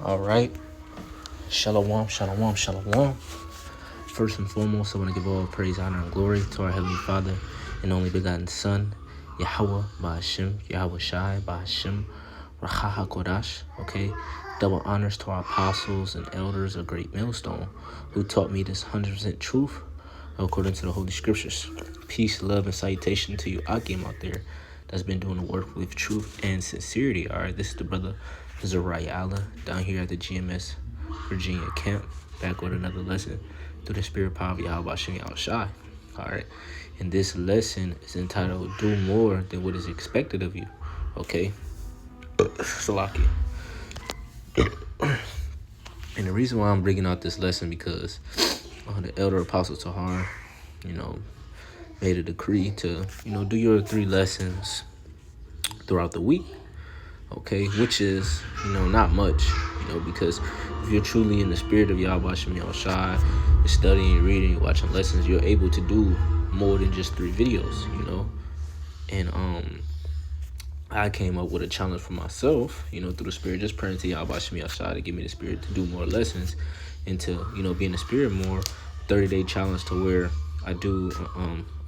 All right. Shalom, shalom, shalom. First and foremost, I want to give all praise, honor, and glory to our Heavenly Father and only begotten Son, Yahweh Ba'Hashem, Yahweh Shai Ba'Hashem, Raha HaKodash. Okay. Double honors to our apostles and elders of Great Millstone who taught me this 100% truth according to the Holy Scriptures. Peace, love, and salutation to you Akim out there that's been doing the work with truth and sincerity. All right, this is the brother Zariah Allah down here at the GMS Virginia camp, back with another lesson through the spirit power of Yahweh Shem Yahweh Shai. All right, and this lesson is entitled "Do More Than What Is Expected of You." Okay, Salaki. And the reason why I'm bringing out this lesson because the elder apostle Tahar, made a decree to, do your 3 lessons throughout the week. Okay, which is, not much, because if you're truly in the spirit of Yahweh Shem Yahweh Shai, you're studying, you're reading, you're watching lessons, you're able to do more than just 3 videos, And I came up with a challenge for myself, through the spirit, just praying to Yahweh Shem Yahweh Shai to give me the spirit to do more lessons and to, be in the spirit more. 30-day challenge to where I do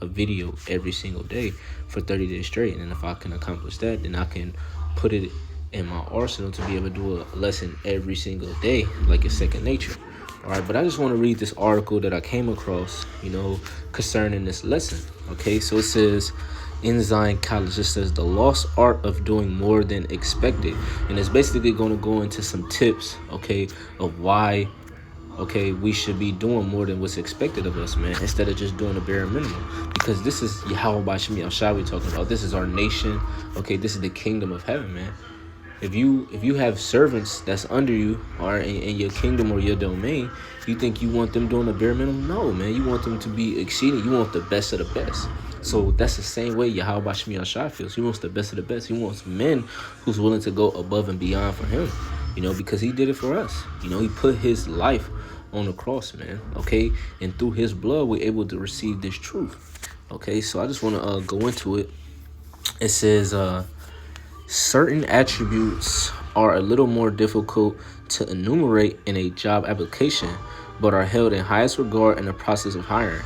a video every single day for 30 days straight. And if I can accomplish that, then I can put it in my arsenal to be able to do a lesson every single day, like it's second nature. All right, but I just want to read this article that I came across, concerning this lesson. Okay, so it says in Zion College, it says the lost art of doing more than expected. And it's basically going to go into some tips, okay, of why we should be doing more than what's expected of us, man, instead of just doing the bare minimum. Because this is Yahweh Ba'Hashem Yahweh Shai we're talking about. This is our nation. Okay, this is the kingdom of heaven, man. If you have servants that's under you or in your kingdom or your domain, you think you want them doing the bare minimum? No, man. You want them to be exceeding. You want the best of the best. So that's the same way Yahweh Ba'Hashem Yahweh Shai feels. He wants the best of the best. He wants men who's willing to go above and beyond for him, because he did it for us. He put his life on the cross, man. Okay, and through his blood we're able to receive this truth. Okay, so I just want to go into it. It says certain attributes are a little more difficult to enumerate in a job application, but are held in highest regard in the process of hiring.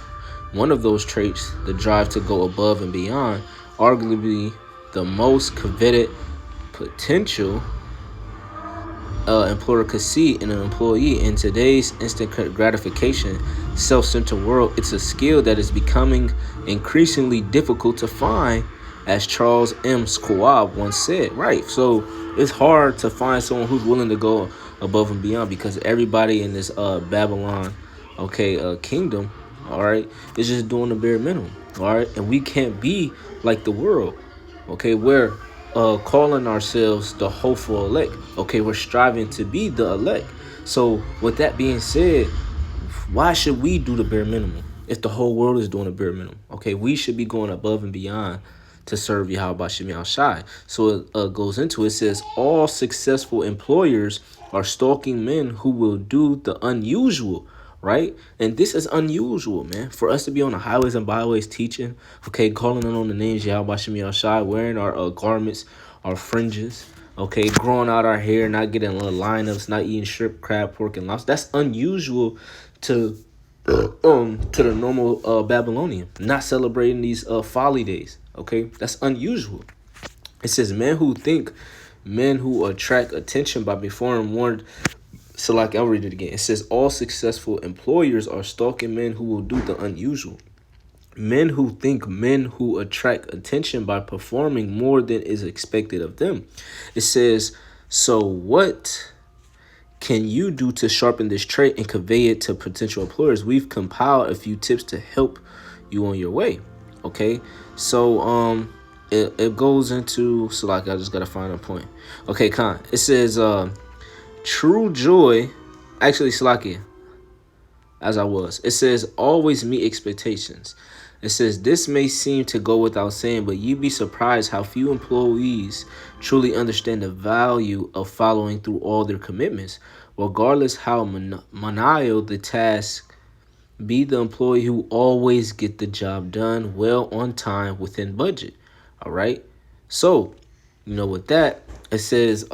One of those traits, the drive to go above and beyond, arguably the most coveted potential employer could see in an employee. In today's instant gratification, self-centered world, it's a skill that is becoming increasingly difficult to find, as Charles M. Schwab once said. Right, so it's hard to find someone who's willing to go above and beyond, because everybody in this Babylon, kingdom, all right, is just doing the bare minimum. All right, and we can't be like the world. Okay, we're calling ourselves the hopeful elect. Okay, we're striving to be the elect. So with that being said, why should we do the bare minimum if the whole world is doing the bare minimum? Okay, we should be going above and beyond to serve Yahweh Ba'Hashem Yahweh Shai. So it goes into it, says all successful employers are stalking men who will do the unusual. Right? And this is unusual, man, for us to be on the highways and byways teaching, calling on the names Yahweh Ba'Hashem Yahweh Shai, wearing our garments, our fringes, growing out our hair, not getting little lineups, not eating shrimp, crab, pork, and lobster. That's unusual to the normal Babylonian, not celebrating these folly days. Okay, that's unusual. It says men who attract attention by performing more. So I'll read it again. It says all successful employers are stalking men who will do the unusual. Men who attract attention by performing more than is expected of them. It says, so what can you do to sharpen this trait and convey it to potential employers? We've compiled a few tips to help you on your way. Okay, so it goes into, so I just gotta find a point. Okay, Khan. It says true joy, actually, Salakia, it says always meet expectations. It says this may seem to go without saying, but you'd be surprised how few employees truly understand the value of following through all their commitments. Regardless how menial the task, be the employee who always get the job done well on time within budget. All right, so with that, it says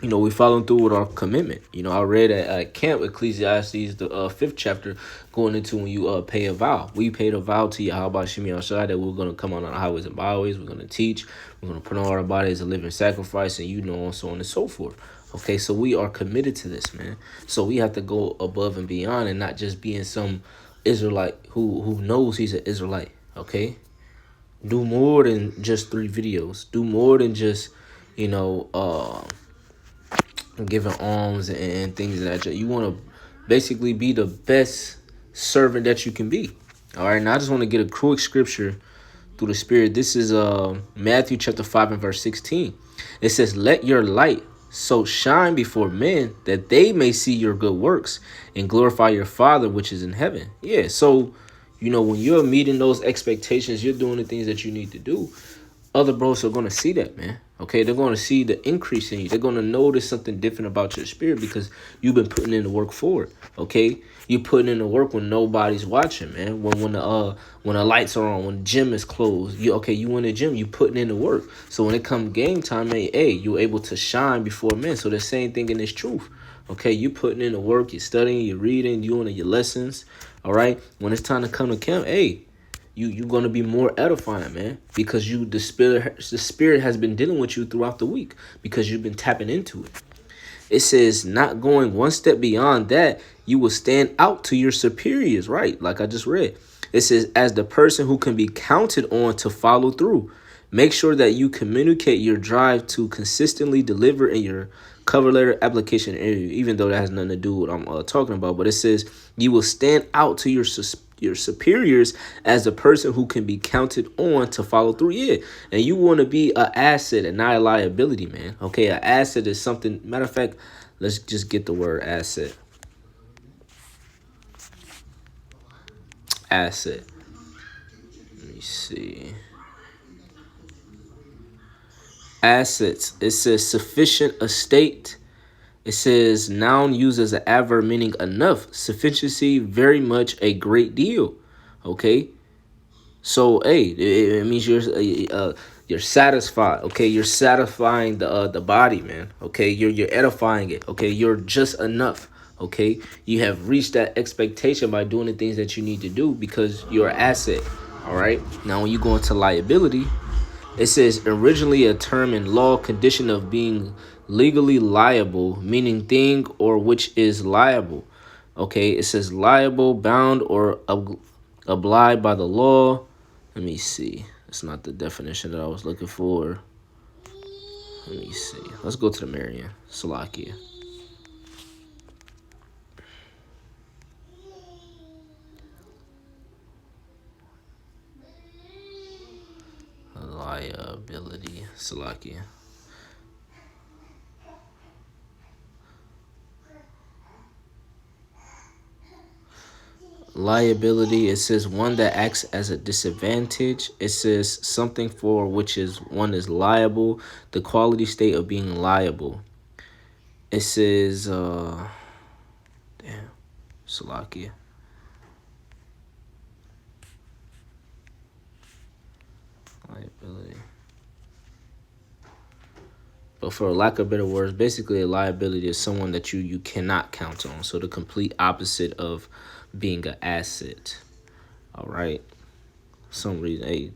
we following through with our commitment. I read at camp Ecclesiastes, the 5th chapter, going into when you pay a vow. We paid a vow to Yahweh Shemi Ashai that we're going to come on our highways and byways. We're going to teach. We're going to put on our body as a living sacrifice, and so on and so forth. Okay, so we are committed to this, man. So we have to go above and beyond and not just being some Israelite who knows he's an Israelite. Okay, do more than just 3 videos. Do more than just, giving alms and things of that. You want to basically be the best servant that you can be. All right. Now I just want to get a quick scripture through the Spirit. This is Matthew chapter 5 and verse 16. It says, "Let your light so shine before men that they may see your good works and glorify your Father which is in heaven." Yeah. So, when you're meeting those expectations, you're doing the things that you need to do. Other bros are going to see that, man. Okay, they're going to see the increase in you. They're going to notice something different about your spirit because you've been putting in the work for it. Okay, you're putting in the work when nobody's watching, man. When the lights are on, when the gym is closed, you in the gym, you putting in the work. So when it comes game time, hey, you're able to shine before men. So the same thing in this truth. Okay, you putting in the work, you're studying, you're reading, you're doing your lessons. All right, when it's time to come to camp, hey, you're going to be more edifying, man, because the spirit has been dealing with you throughout the week because you've been tapping into it. It says, not going one step beyond that, you will stand out to your superiors, right? Like I just read. It says, as the person who can be counted on to follow through. Make sure that you communicate your drive to consistently deliver in your cover letter application area, even though that has nothing to do with what I'm talking about. But it says you will stand out to your superiors as the person who can be counted on to follow through. Yeah, and you want to be an asset and not a liability, man. Okay, an asset is something. Matter of fact, let's just get the word asset. Asset. Let me see. Assets. It says sufficient estate. It says noun used as an adverb meaning enough, sufficiency, very much, a great deal. Okay, so hey, it means you're satisfied. Okay, you're satisfying the body, man. Okay, you're edifying it. Okay, you're just enough. Okay, you have reached that expectation by doing the things that you need to do because you're an asset. All right. Now, when you go into liability, it says originally a term in law condition of being legally liable, meaning thing or which is liable. Okay, it says liable, bound, or obliged by the law. Let me see. It's not the definition that I was looking for. Let me see. Let's go to the Merriam. Salakia. Liability. Salakia. Liability, it says one that acts as a disadvantage. It says something for which is one is liable, the quality state of being liable. It says Salakia. Liability. But for lack of better words, basically a liability is someone that you cannot count on. So the complete opposite of being an asset. All right. For some reason, hey,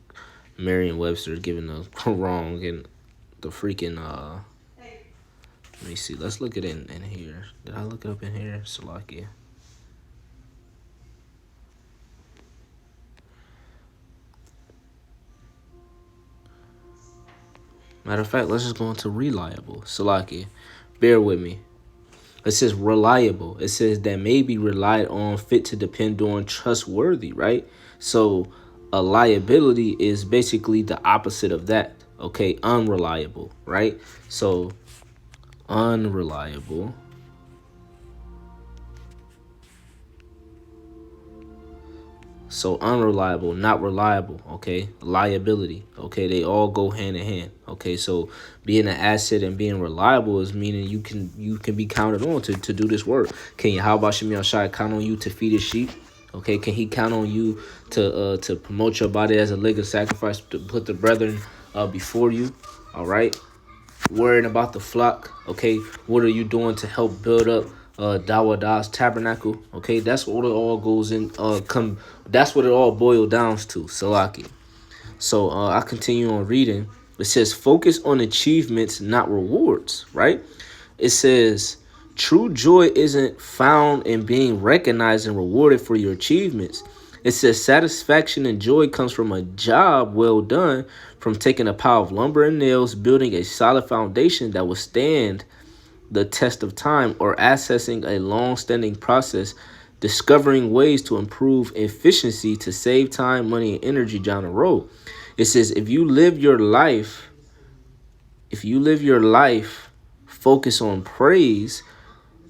Merriam-Webster is giving the wrong and the freaking let me see. Let's look at it in here. Did I look it up in here? Salakia. Matter of fact, let's just go into reliable. Salakia. Bear with me. It says reliable. It says that may be relied on, fit to depend on, trustworthy, right? So a liability is basically the opposite of that. Okay, unreliable, right? So unreliable. So unreliable, not reliable, okay? Liability, okay? They all go hand in hand, okay? So being an asset and being reliable is meaning you can be counted on to do this work. Can Yahweh Shemi Ashai count on you to feed his sheep? Okay, can he count on you to promote your body as a living sacrifice, to put the brethren before you? All right. worrying about the flock. Okay, what are you doing to help build up Dawada's tabernacle? Okay, that's what it all goes in. That's what it all boils down to. Salaki. So I continue on reading. It says, focus on achievements, not rewards, right? It says, true joy isn't found in being recognized and rewarded for your achievements. It says, satisfaction and joy comes from a job well done, from taking a pile of lumber and nails, building a solid foundation that will stand the test of time, or accessing a long-standing process, discovering ways to improve efficiency to save time, money, and energy down the road. It says, if you live your life focus on praise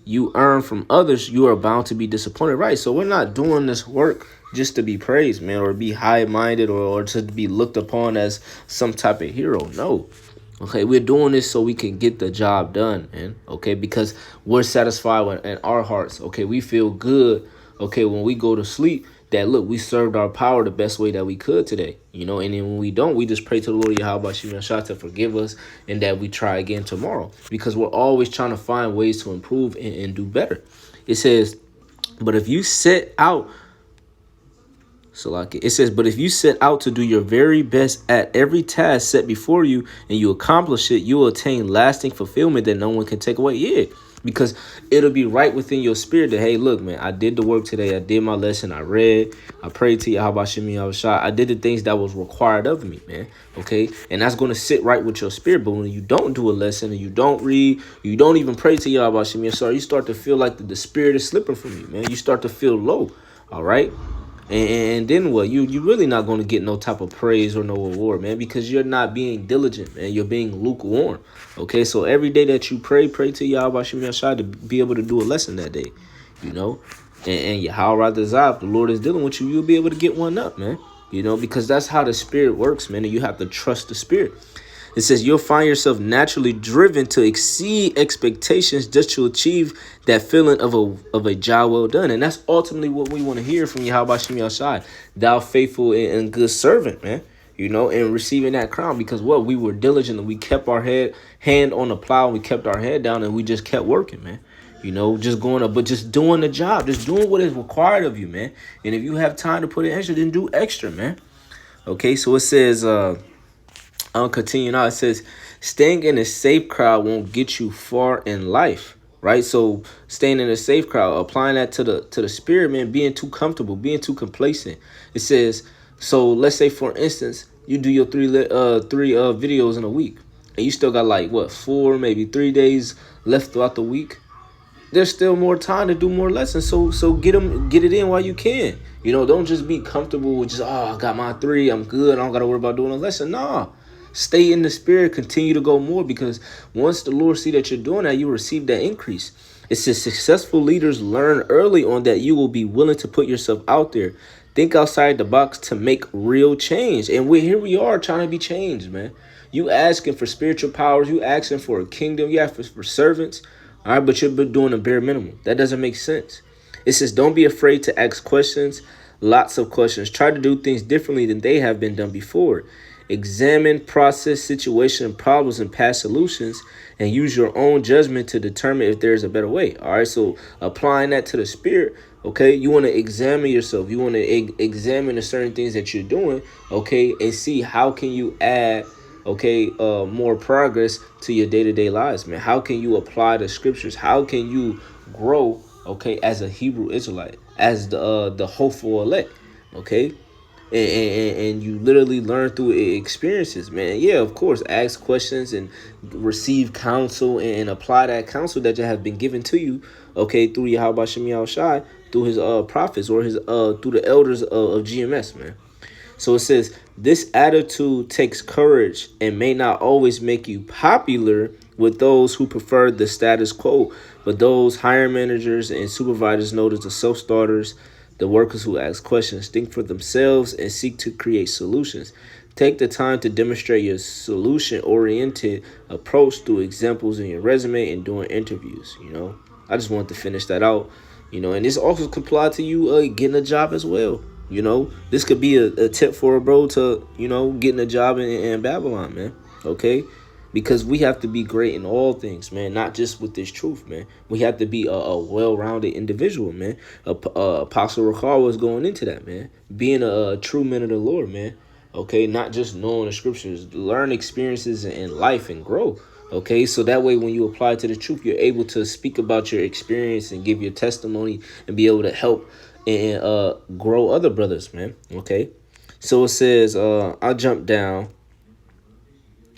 you earn from others, you are bound to be disappointed. Right. So we're not doing this work just to be praised, man, or be high-minded, or to be looked upon as some type of hero. No. Okay, we're doing this so we can get the job done, man. Okay, because we're satisfied in our hearts. Okay, we feel good. Okay, when we go to sleep, that look, we served our power the best way that we could today. And then when we don't, we just pray to the Lord Yahweh Shah to forgive us, and that we try again tomorrow. Because we're always trying to find ways to improve and do better. It says, but if you set out it says, but if you set out to do your very best at every task set before you and you accomplish it, you will attain lasting fulfillment that no one can take away. Yeah, because it'll be right within your spirit that, hey, look, man, I did the work today. I did my lesson. I read. I prayed to Yahweh Shemi Yahushua. I did the things that was required of me, man. Okay, and that's going to sit right with your spirit. But when you don't do a lesson and you don't read, you don't even pray to Yahweh Shemi Yahushua, you start to feel like the spirit is slipping from you, man. You start to feel low. All right. And then what? You really not going to get no type of praise or no reward, man, because you're not being diligent, man. You're being lukewarm. Okay, so every day that you pray to Yahweh Shem Yahshua to be able to do a lesson that day, and Yahweh Razak, the Lord is dealing with you, you'll be able to get one up, man. Because that's how the spirit works, man, and you have to trust the spirit. It says you'll find yourself naturally driven to exceed expectations just to achieve that feeling of a job well done. And that's ultimately what we want to hear from Yahweh Shem Yahshai, thou faithful and good servant, man. And receiving that crown, because we were diligent and we kept our hand on the plow, and we kept our head down, and we just kept working, man. Just going up, but just doing the job, just doing what is required of you, man. And if you have time to put in extra, then do extra, man. Okay, so it says, I'll continue now. It says, staying in a safe crowd won't get you far in life, right? So staying in a safe crowd, applying that to the spirit, man, being too comfortable, being too complacent. It says, so let's say, for instance, you do your three videos in a week, and you still got 4, maybe 3 days left throughout the week. There's still more time to do more lessons. So get it in while you can. Don't just be comfortable with just, I got my 3, I'm good, I don't got to worry about doing a lesson. Nah. Stay in the spirit, continue to go more, because once the Lord see that you're doing that, you receive that increase. It says successful leaders learn early on that you will be willing to put yourself out there. Think outside the box to make real change. And here we are trying to be changed, man. You asking for spiritual powers, you asking for a kingdom, you asking for servants, all right, but you're doing a bare minimum. That doesn't make sense. It says don't be afraid to ask questions, lots of questions. Try to do things differently than they have been done before. Examine, process, situation, and problems and past solutions, and use your own judgment to determine if there's a better way. All right, so applying that to the spirit, okay, you want to examine yourself. You want to examine the certain things that you're doing, okay, and see how can you add, more progress to your day-to-day lives, man. How can you apply the scriptures? How can you grow, as a Hebrew Israelite, as the hopeful elect, okay? And you literally learn through experiences, man. Yeah, of course, ask questions and receive counsel and apply that counsel that has been given to you, through Yahweh Shem Yahushai, through his prophets, or his through the elders of GMS, man. So it says, this attitude takes courage and may not always make you popular with those who prefer the status quo, but those hiring managers and supervisors notice the self-starters, the workers who ask questions, think for themselves, and seek to create solutions. Take the time to demonstrate your solution-oriented approach through examples in your resume and doing interviews. I just wanted to finish that out. And this also could apply to you getting a job as well. This could be a tip for a bro to, getting a job in Babylon, man. Okay. because we have to be great in all things, man, not just with this truth, man. We have to be a well-rounded individual, man. Apostle Rakar was going into that, man. Being a true man of the Lord, man. Okay, not just knowing the scriptures, learn experiences in life and grow. Okay, so that way when you apply to the truth, you're able to speak about your experience and give your testimony and be able to help and grow other brothers, man. Okay, so it says, I'll jump down.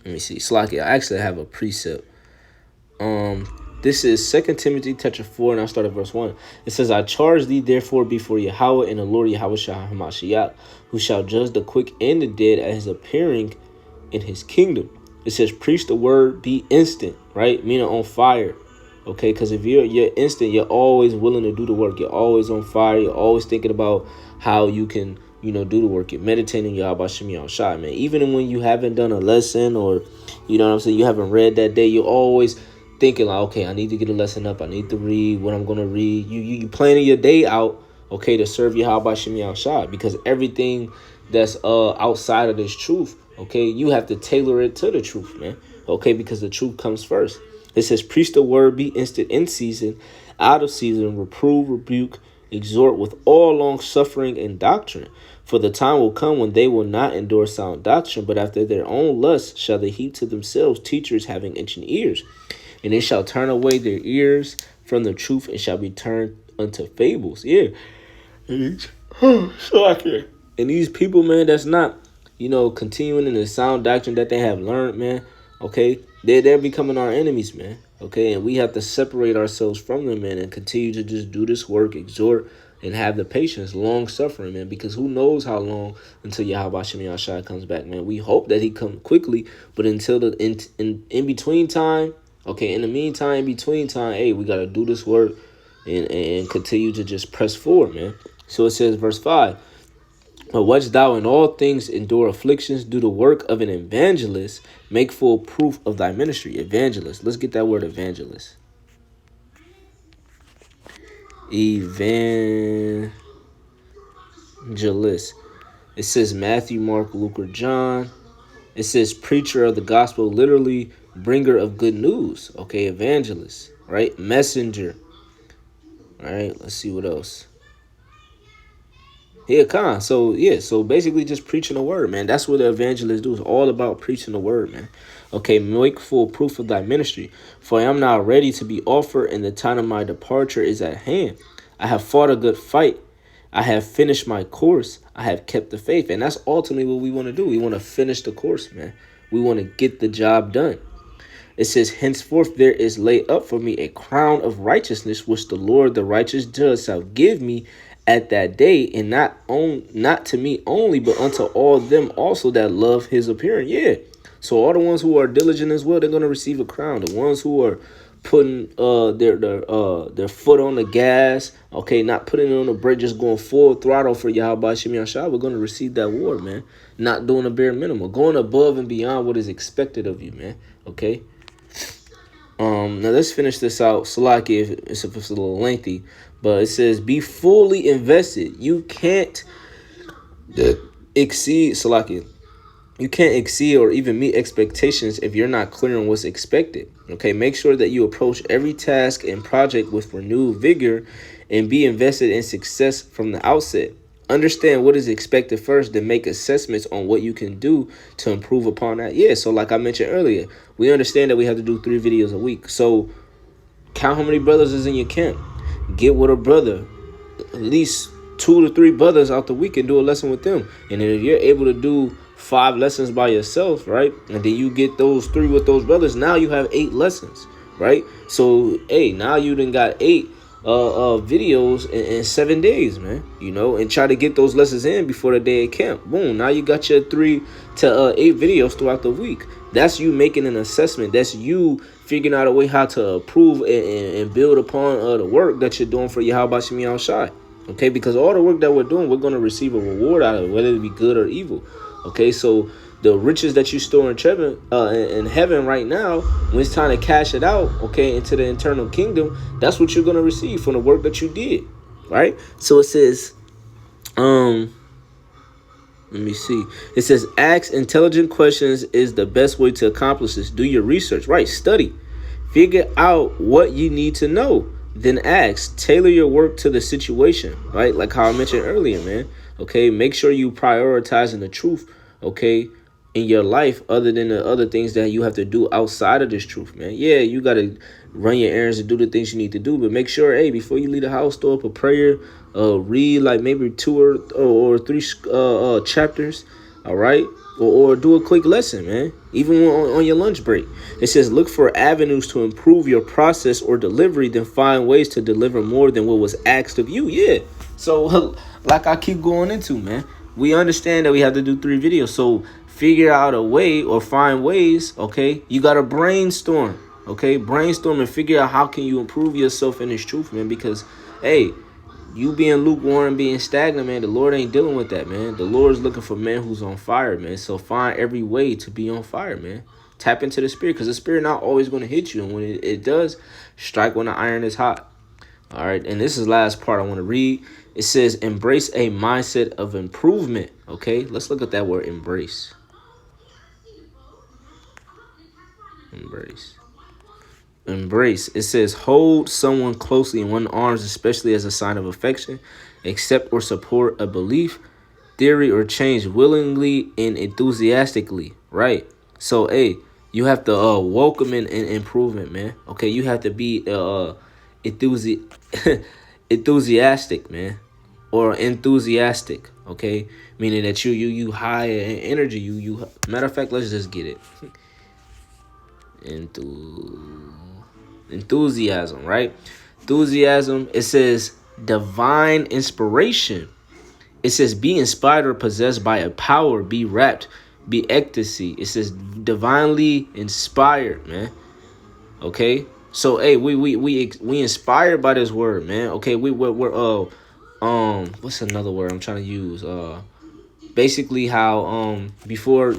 Let me see. Slacky, I actually have a precept. This is 2 Timothy chapter 4, and I'll start at verse 1. It says, I charge thee therefore before Yahweh and the Lord Yahweh Shah Hamashiach, who shall judge the quick and the dead at his appearing in his kingdom. It says, preach the word, be instant, right? Meaning on fire. Okay, because if you're instant, you're always willing to do the work. You're always on fire. You're always thinking about how you can, do the work. You're meditating Yahweh Shemi Shai, man. Even when you haven't done a lesson or, you know what I'm saying, you haven't read that day, you're always thinking like, okay, I need to get a lesson up. I need to read what I'm going to read. You planning your day out, okay, to serve Yahweh Shemi Shai, because everything that's outside of this truth, okay, you have to tailor it to the truth, man. Okay, because the truth comes first. It says, preach the word, be instant in season, out of season, reprove, rebuke, exhort with all long suffering and doctrine. For the time will come when they will not endure sound doctrine, but after their own lusts shall they heap to themselves teachers having itching ears. And they shall turn away their ears from the truth and shall be turned unto fables. Yeah. So I can. And these people, man, that's not, continuing in the sound doctrine that they have learned, man. Okay, they're becoming our enemies, man. Okay, and we have to separate ourselves from them, man, and continue to just do this work, exhort, and have the patience, long suffering, man. Because who knows how long until Yahweh Shemi Shai comes back, man. We hope that he comes quickly, but until the in between time, okay, in the meantime, in between time, hey, we gotta do this work and continue to just press forward, man. So it says, verse 5. But watch thou in all things endure afflictions, do the work of an evangelist, make full proof of thy ministry. Evangelist. Let's get that word evangelist. Evangelist. It says Matthew, Mark, Luke, or John. It says preacher of the gospel, literally bringer of good news. Okay, evangelist, right? Messenger. All right, let's see what else. Yeah, Khan. So basically just preaching the word, man. That's what the evangelists do. It's all about preaching the word, man. Okay, make full proof of thy ministry. For I am now ready to be offered, and the time of my departure is at hand. I have fought a good fight. I have finished my course. I have kept the faith. And that's ultimately what we want to do. We want to finish the course, man. We want to get the job done. It says, henceforth there is laid up for me a crown of righteousness, which the Lord, the righteous judge, shall give me at that day, and not to me only, but unto all them also that love his appearing. Yeah. So all the ones who are diligent as well, they're going to receive a crown. The ones who are putting their foot on the gas, okay, not putting it on the brake, just going full throttle for Yahweh Shemi Shai, we're going to receive that reward, man. Not doing a bare minimum, going above and beyond what is expected of you, man. Okay. Now let's finish this out. Salaki, if it's a little lengthy, but it says, be fully invested. You can't exceed, Salaki. You can't exceed or even meet expectations if you're not clear on what's expected. Okay, make sure that you approach every task and project with renewed vigor and be invested in success from the outset. Understand what is expected first, then make assessments on what you can do to improve upon that. Yeah, so like I mentioned earlier, we understand that we have to do 3 videos a week. So count how many brothers is in your camp. Get with a brother, at least 2 to 3 brothers out the week, and do a lesson with them. And if you're able to do 5 lessons by yourself, right, and then you get those 3 with those brothers, now you have 8 lessons, right? So, hey, now you done got 8 videos in 7 days, man, and try to get those lessons in before the day of camp. Boom, now you got your 3 to 8 videos throughout the week. That's you making an assessment. That's you figuring out a way how to improve and build upon the work that you're doing for Yahweh Shemi Shai. Okay, because all the work that we're doing, we're going to receive a reward out of it, whether it be good or evil. Okay, so the riches that you store in heaven right now, when it's time to cash it out, okay, into the eternal kingdom, that's what you're going to receive from the work that you did, right? So it says, Let me see. It says, ask intelligent questions is the best way to accomplish this. Do your research. Right. Study. Figure out what you need to know. Then ask. Tailor your work to the situation. Right. Like how I mentioned earlier, man. Okay. Make sure you prioritizing the truth. Okay. In your life, other than the other things that you have to do outside of this truth, man. Yeah, you got to run your errands and do the things you need to do. But make sure, hey, before you leave the house, throw up a prayer. Read like maybe 2 or 3 chapters. All right. Or do a quick lesson, man. Even on your lunch break. It says, look for avenues to improve your process or delivery, then find ways to deliver more than what was asked of you. Yeah. So like I keep going into, man, we understand that we have to do 3 videos. So figure out a way or find ways. Okay. You got to brainstorm. Okay. Brainstorm and figure out how can you improve yourself in this truth, man, because, hey, you being lukewarm, being stagnant, man, the Lord ain't dealing with that, man. The Lord is looking for men who's on fire, man. So find every way to be on fire, man. Tap into the Spirit, because the Spirit not always going to hit you. And when it does, strike when the iron is hot. All right. And this is the last part I want to read. It says, embrace a mindset of improvement. Okay. Let's look at that word, embrace. Embrace. It says, hold someone closely in one's arms, especially as a sign of affection. Accept or support a belief, theory, or change willingly and enthusiastically. Right. So, hey, you have to welcome in improvement, man. Okay. You have to be enthusiastic, man, or enthusiastic. Okay. Meaning that you high in energy. You matter of fact, let's just get it. Enthusiasm, right? Enthusiasm. It says divine inspiration. It says be inspired or possessed by a power, be rapt, be ecstasy. It says divinely inspired, man. Okay, so hey, we inspired by this word, man. Okay, we're what's another word I'm trying to use? Basically how before,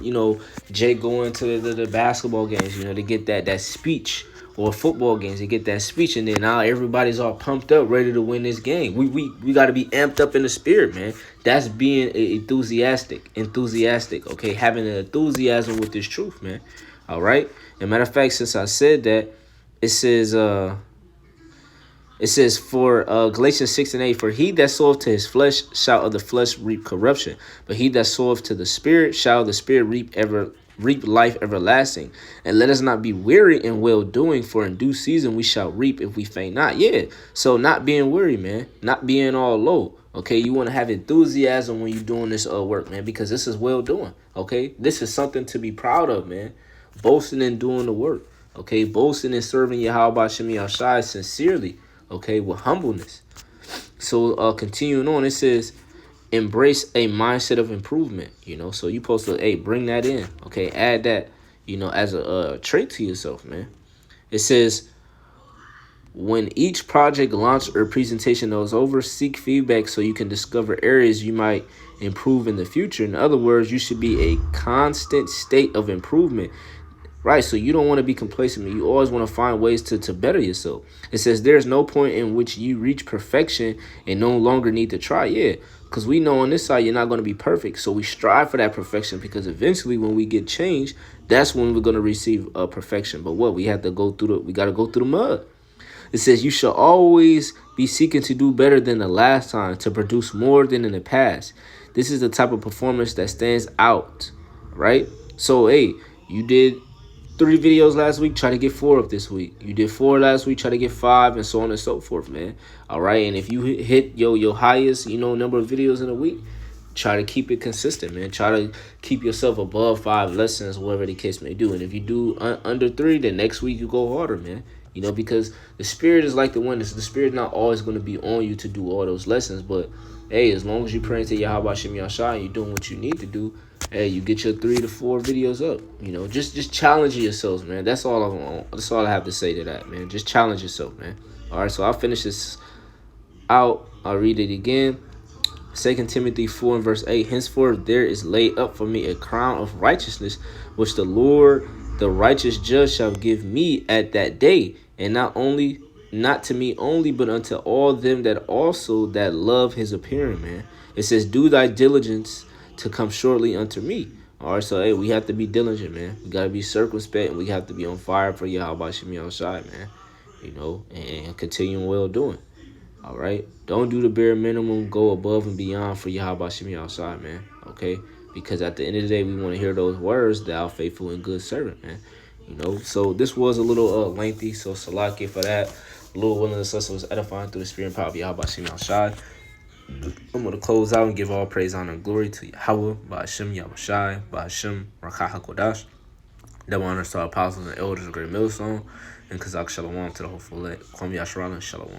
Jake going to the basketball games, to get that speech, or football games, they get that speech, and then now everybody's all pumped up, ready to win this game. We got to be amped up in the spirit, man. That's being enthusiastic, okay, having an enthusiasm with this truth, man. All right. And matter of fact, since I said that, it says for Galatians 6:8, for he that soweth to his flesh shall of the flesh reap corruption, but he that soweth to the spirit shall of the spirit reap life everlasting. And let us not be weary in well doing, for in due season we shall reap if we faint not. Yeah. So not being weary, man, not being all low. Okay, you want to have enthusiasm when you're doing this work, man, because this is well doing. Okay, this is something to be proud of, man. Boasting in doing the work. Okay, boasting in serving Yahweh Shem Yahshai sincerely. Okay, with humbleness. So continuing on, it says, embrace a mindset of improvement. So you supposed to, bring that in. Okay, add that, as a trait to yourself, man. It says, when each project launch or presentation is over, seek feedback so you can discover areas you might improve in the future. In other words, you should be a constant state of improvement. Right, so you don't want to be complacent. You always want to find ways to better yourself. It says there's no point in which you reach perfection and no longer need to try. Yeah, because we know on this side you're not going to be perfect. So we strive for that perfection, because eventually when we get changed, that's when we're going to receive perfection. But what? We got to go through the mud. It says you shall always be seeking to do better than the last time, to produce more than in the past. This is the type of performance that stands out, right? So, hey, you did 3 videos last week, try to get 4 up this week. You did 4 last week, try to get 5, and so on and so forth, man. All right, and if you hit your highest, number of videos in a week, try to keep it consistent, man. Try to keep yourself above 5 lessons, whatever the case may do. And if you do under 3, then next week you go harder, man. Because the spirit is like the one. The spirit's not always going to be on you to do all those lessons, but hey, as long as you pray to Yahweh Shem Yahshai and you're doing what you need to do, hey, you get your 3 to 4 videos up. Just challenge yourselves, man. That's all I have to say to that, man. Just challenge yourself, man. All right, so I'll finish this out. I'll read it again. 2 Timothy 4 and verse 8. Henceforth there is laid up for me a crown of righteousness, which the Lord, the righteous judge, shall give me at that day, and not to me only, but unto all them that also that love his appearing, man. It says, do thy diligence to come shortly unto me. All right, so hey, we have to be diligent, man. We gotta be circumspect, and we have to be on fire for Yahweh Shem Yahushai, man. You know, and continue well doing. All right, don't do the bare minimum. Go above and beyond for Yahweh Shem Yahushai, man. Okay, because at the end of the day, we want to hear those words, "Thou faithful and good servant," man. You know, so this was a little lengthy, so salaki for that. A little willingness us was edifying through the spirit and power of Yahweh Shem Yahushai. I'm going to close out and give all praise, honor, and glory to Yahweh, Ba'ashem Yahushai, Ba'ashem Rakah HaKodash. Double honors to our apostles and elders of Great Millstone, and Kazak Shalom to the whole elect. Kwame Yasharal and Shalom.